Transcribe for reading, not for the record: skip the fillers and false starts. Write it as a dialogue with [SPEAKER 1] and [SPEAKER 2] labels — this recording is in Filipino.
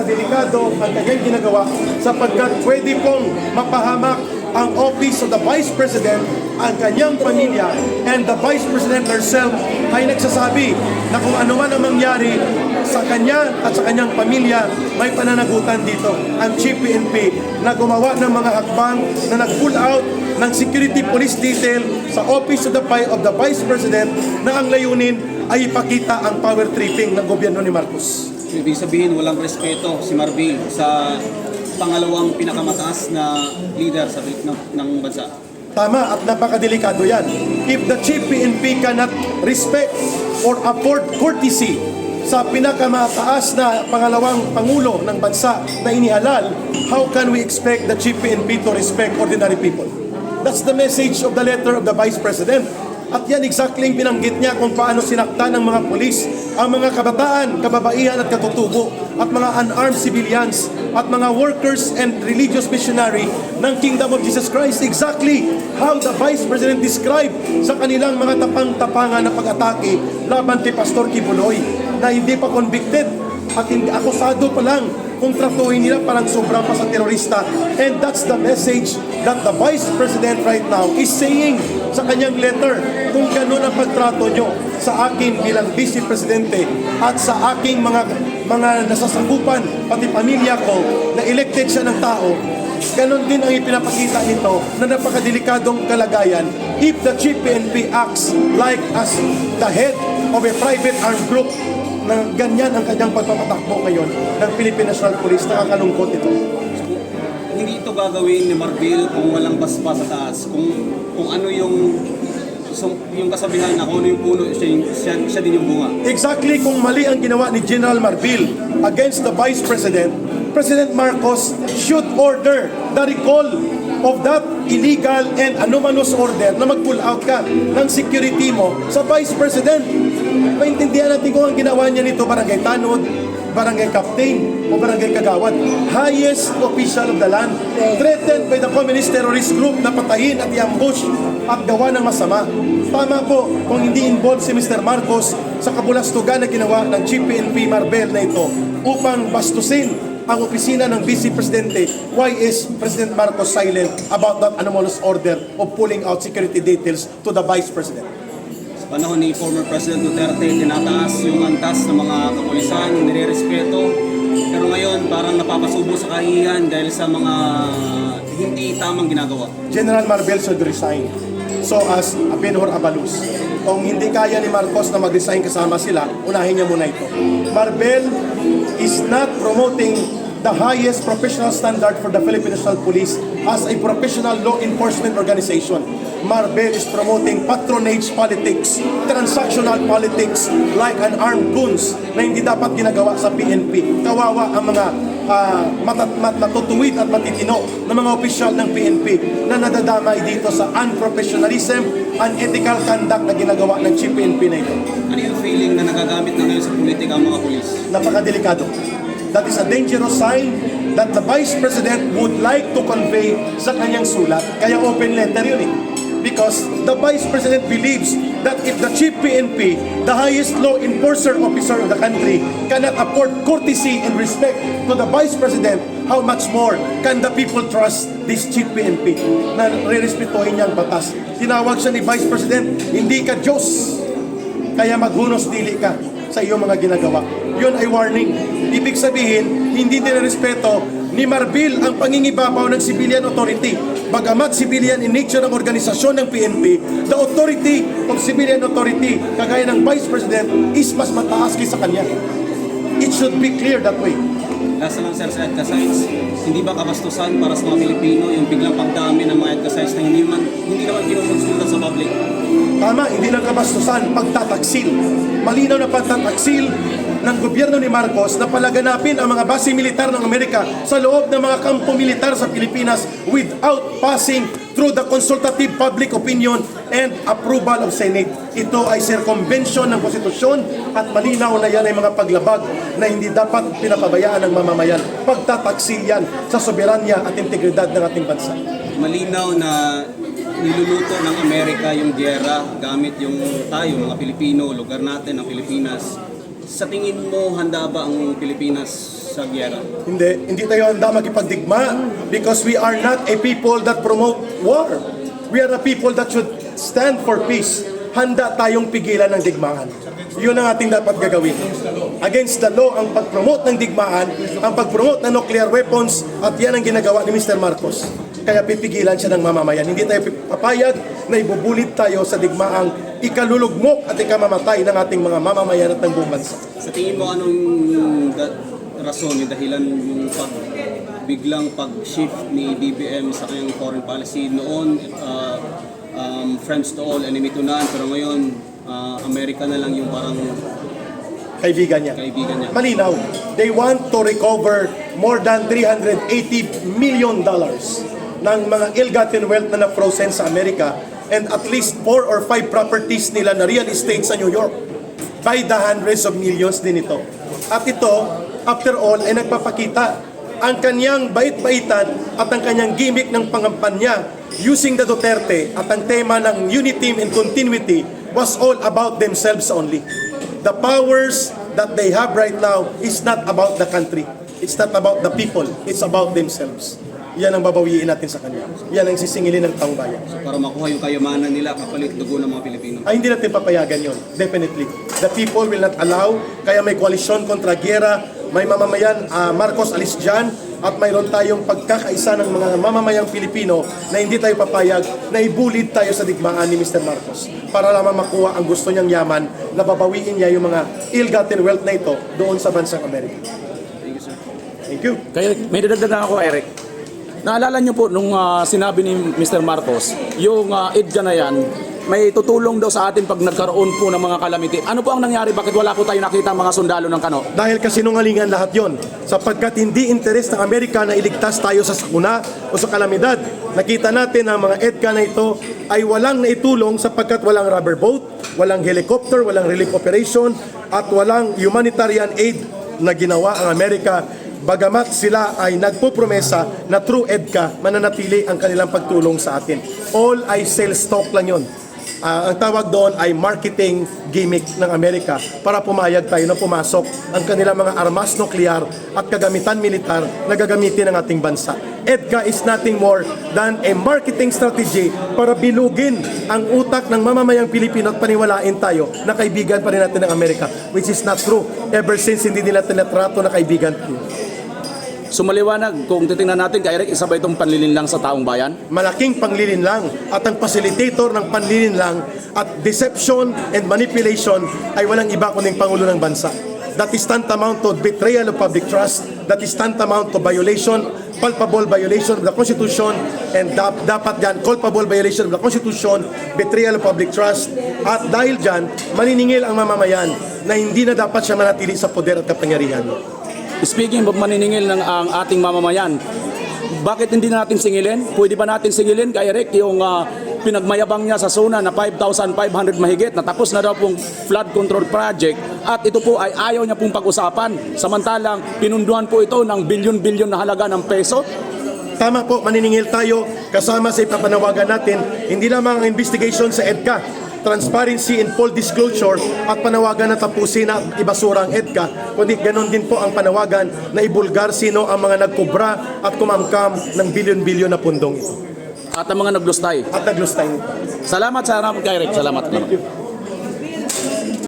[SPEAKER 1] napakadelikado ang kanyang ginagawa sapagkat pwede pong mapahamak ang office of the Vice President, ang kanyang pamilya, and the Vice President herself ay nagsasabi na kung ano man ang mangyari sa kanya at sa kanyang pamilya, may pananagutan dito ang Chief PNP na gumawa ng mga hakbang na nag-pull out ng security police detail sa office of the Vice President na ang layunin ay ipakita ang power tripping ng gobyerno ni Marcos.
[SPEAKER 2] Ibig sabihin, walang respeto si Marbil sa pangalawang pinakamataas na leader ng bansa.
[SPEAKER 1] Tama at napakadelikado yan. If the Chief PNP cannot respect or afford courtesy sa pinakamataas na pangalawang pangulo ng bansa na inihalal, how can we expect the Chief PNP to respect ordinary people? That's the message of the letter of the Vice President. At yan exactly yung binanggit niya kung paano sinaktan ng mga pulis ang mga kabataan, kababaihan at katutubo at mga unarmed civilians at mga workers and religious missionary ng Kingdom of Jesus Christ. Exactly how the Vice President described sa kanilang mga tapang-tapangan na pag-atake laban kay Pastor Kibuloy na hindi pa convicted at hindi akusado pa lang kung tratuhin nila parang sobrang pa sa terorista. And that's the message that the Vice President right now is saying sa kanyang letter. Kung gano'n ang pagtrato nyo sa akin bilang Vice Presidente at sa aking mga nasasakupan, pati pamilya ko, na elected siya ng tao, gano'n din ang ipinapakita nito na napakadelikadong kalagayan if the Chief PNP acts like as the head of a private armed group na ganyan ang kanyang pagpapatakbo ngayon ng Philippine National Police. Nakakalungkot ito.
[SPEAKER 2] Hindi ito gagawin ni Marbil kung walang baspa sa taas. Kung ano yung kasabihan na kung ano yung puno, siya din yung bunga.
[SPEAKER 1] Exactly kung mali ang ginawa ni General Marbil against the Vice President, President Marcos should order the recall of that illegal and anomalous order na mag-pull out ka ng security mo sa Vice President. Maintindihan natin kung ang ginawa niya nito, barangay tanod, barangay captain, o barangay kagawad. Highest official of the land, threatened by the communist terrorist group na patayin at i-ambush at gawa ng masama. Tama po kung hindi involved si Mr. Marcos sa kabulastugan na ginawa ng Chief PNP Marbil na ito upang bastusin ang opisina ng Vice Presidente. Why is President Marcos silent about that anomalous order of pulling out security details to the Vice President?
[SPEAKER 2] Sa panahon ni former President Duterte, tinataas yung antas ng mga kapulisan, nire-respeto. Pero ngayon, parang napapasubo sa kahihiyan dahil sa mga hindi tamang ginagawa.
[SPEAKER 1] General Marbil should resign so as Abenhur Abalus. Kung hindi kaya ni Marcos na mag-resign kasama sila, unahin niya muna ito. Marbil is not promoting the highest professional standard for the Philippine National Police as a professional law enforcement organization. Marbil is promoting patronage politics, transactional politics like an armed goons na hindi dapat ginagawa sa PNP. Kawawa ang mga matutuwid at matitino ng mga opisyal ng PNP na nadadamay dito sa unprofessionalism, unethical conduct na ginagawa ng Chief PNP na ito.
[SPEAKER 2] Ano yung feeling na nagagamit na ngayon sa politika ang mga pulis?
[SPEAKER 1] Napakadelikado. That is a dangerous sign that the Vice President would like to convey sa kanyang sulat. Kaya open letter yun eh. Because the Vice President believes that if the Chief PNP, the highest law enforcer officer of the country, cannot afford courtesy and respect to the Vice President, how much more can the people trust this Chief PNP na re-respetuhin niya ang batas? Tinawag siya ni Vice President, hindi ka Diyos, kaya maghunos dili ka sa iyong mga ginagawa. Yun ay warning. Ibig sabihin, hindi nirespeto ni Marbil ang pangingibabaw ng civilian authority. Bagamat civilian in nature ng organisasyon ng PNP, the authority of civilian authority, kagaya ng Vice President, is mas mataas kaysa kanya. It should be clear that way.
[SPEAKER 2] Lasa lang sir sa EDCA sites, hindi ba kabastusan para sa mga Pilipino yung biglang pagdami ng mga EDCA sites na hindi naman kinukonsulta sa public?
[SPEAKER 1] Tama, hindi lang kabastusan, pagtataksil. Malinaw na pagtataksil ng gobyerno ni Marcos na palaganapin ang mga base militar ng Amerika sa loob ng mga kampo militar sa Pilipinas without passing through the consultative public opinion and approval of Senate. Ito ay circumvention ng konstitusyon at malinaw na yan ay mga paglabag na hindi dapat pinapabayaan ng mamamayan. Pagtataksil yan sa soberanya at integridad ng ating bansa.
[SPEAKER 2] Malinaw na niluluto ng Amerika yung giyera gamit yung tayo, mga Pilipino, lugar natin, ang Pilipinas. Sa tingin mo, handa ba ang Pilipinas sa giyera?
[SPEAKER 1] Hindi tayo handa makipagdigma because we are not a people that promote war. We are a people that should stand for peace. Handa tayong pigilan ng digmaan. Yun ang ating dapat gagawin. Against the law ang pag-promote ng digmaan, ang pag-promote ng nuclear weapons, at yan ang ginagawa ni Mr. Marcos. Kaya pipigilan siya ng mamamayan. Hindi tayo papayag na ibubulit tayo sa digmaang ikalulugmok at ikamamatay ng ating mga mamamayan at ng buong bansa.
[SPEAKER 2] Sa tingin mo, anong rason, yung dahilan yung biglang pag-shift ni BBM sa kanyang foreign policy noon, friends to all, enemy to none, pero ngayon, Amerika na lang yung parang
[SPEAKER 1] Kaibigan niya. Malinaw. They want to recover more than $380 million ng mga ill-gotten wealth na na-frozen sa Amerika, and at least 4 or 5 properties nila na real estate sa New York. By the hundreds of millions din ito. At ito, after all, ay nagpapakita ang kanyang bait-baitan at ang kanyang gimmick ng pangampanya using the Duterte, at ang tema ng unity and continuity was all about themselves only. The powers that they have right now is not about the country. It's not about the people. It's about themselves. Yan ang babawiin natin sa kanila. Yan ang sisingilin ng taong bayan.
[SPEAKER 2] para makuha yung kayamanan nila kapalit dugo ng mga Pilipino.
[SPEAKER 1] Ay, hindi natin papayagan yon. Definitely. The people will not allow. Kaya may koalisyon kontra giyera. May mamamayan, Marcos alis dyan. At mayroon tayong pagkakaisa ng mga mamamayang Pilipino na hindi tayo papayag na ibulid tayo sa digmaan ni Mr. Marcos para lamang makuha ang gusto niyang yaman na babawiin niya yung mga ill-gotten wealth na ito doon sa bansang Amerika.
[SPEAKER 2] Thank you, sir.
[SPEAKER 1] Thank you.
[SPEAKER 3] Kaya may dadagdagan ako, Eric. Naalala niyo po nung sinabi ni Mr. Marcos, yung EDCA na yan, may tutulong daw sa atin pag nagkaroon po ng mga calamity. Ano po ang nangyari? Bakit wala po tayo nakita mga sundalo ng Kano?
[SPEAKER 1] Dahil kasinungalingan lahat yon. Sapagkat hindi interes ng Amerika na iligtas tayo sa sakuna o sa kalamidad. Nakita natin ang mga EDCA na ito ay walang naitulong sapagkat walang rubber boat, walang helicopter, walang relief operation, at walang humanitarian aid na ginawa ang Amerika. Bagamat sila ay nagpopromesa na through EDCA mananatili ang kanilang pagtulong sa atin. All ay sales talk lang yon. Ang tawag doon ay marketing gimmick ng Amerika para pumayag tayo na pumasok ang kanilang mga armas nuklear at kagamitan militar na gagamitin ng ating bansa. EDCA is nothing more than a marketing strategy para bilugin ang utak ng mamamayang Pilipino at paniwalain tayo na kaibigan pa rin natin ng Amerika, which is not true ever since hindi nila tinatrato na kaibigan.
[SPEAKER 3] So maliwanag, kung titingnan natin kay Eric, isa ba itong panlilinlang sa taong bayan?
[SPEAKER 1] Malaking panlilinlang, at ang facilitator ng panlilinlang at deception and manipulation ay walang iba kundi Pangulo ng Bansa. That is tantamount to betrayal of public trust. That is tantamount to violation, culpable violation of the Constitution, and dapat yan, culpable violation of the Constitution, betrayal of public trust. At dahil dyan, maniningil ang mamamayan na hindi na dapat siya manatili sa poder at kapangyarihan.
[SPEAKER 3] Speaking of maniningil ng ang ating mamamayan, bakit hindi natin singilin? Pwede ba natin singilin kay Eric yung pinagmayabang niya sa SONA na 5,500 mahigit, na tapos na daw pong flood control project, at ito po ay ayaw niya pong pag-usapan. Samantalang pinunduan po ito ng bilyon-bilyon na halaga ng peso.
[SPEAKER 1] Tama po, maniningil tayo kasama sa ipapanawagan natin, hindi lamang ang investigation sa EDCA, transparency and full disclosure, at panawagan na tapusin at ibasura ang EDCA, kundi ganon din po ang panawagan na ibulgar sino ang mga nagkubra at kumamkam ng bilyon-bilyon na pundong ito.
[SPEAKER 3] At ang mga naglustay.
[SPEAKER 1] At naglustay.
[SPEAKER 3] Salamat kay Eric. Salamat.
[SPEAKER 1] Thank you.